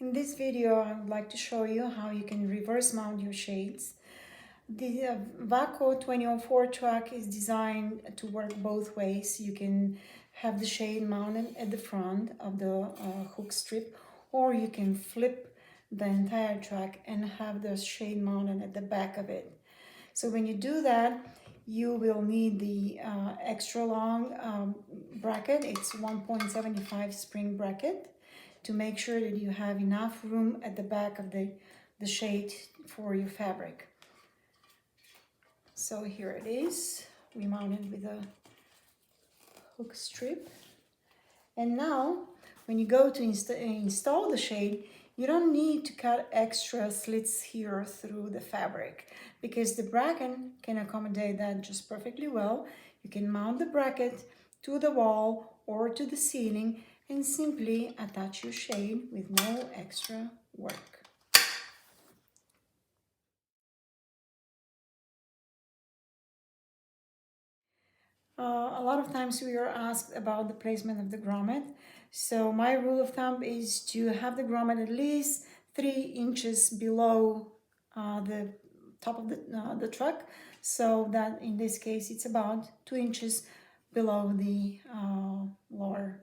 In this video, I would like to show you how you can reverse mount your shades. The Vako 2004 truck is designed to work both ways. You can have the shade mounted at the front of the hook strip, or you can flip the entire truck and have the shade mounted at the back of it. So when you do that, you will need the extra long bracket. It's 1.75 spring bracket to make sure that you have enough room at the back of the shade for your fabric. So here it is. We mounted with a hook strip. And now when you go to install the shade, you don't need to cut extra slits here through the fabric because the bracket can accommodate that just perfectly well. You can mount the bracket to the wall or to the ceiling and simply attach your shade with no extra work. A lot of times we are asked about the placement of the grommet. So my rule of thumb is to have the grommet at least 3 inches below the top of the truck, so that in this case it's about 2 inches below the lower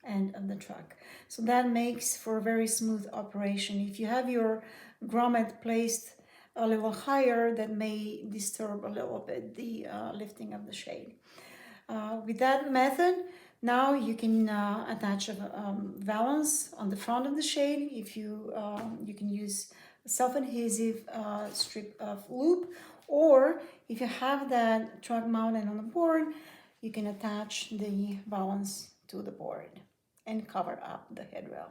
end of the truck. So that makes for a very smooth operation. If you have your grommet placed a little higher, that may disturb a little bit the lifting of the shade. With that method, now you can attach a valance on the front of the shade. If you can use self-adhesive strip of loop, or if you have that truck mounted on the board, you can attach the valance to the board and cover up the headrail.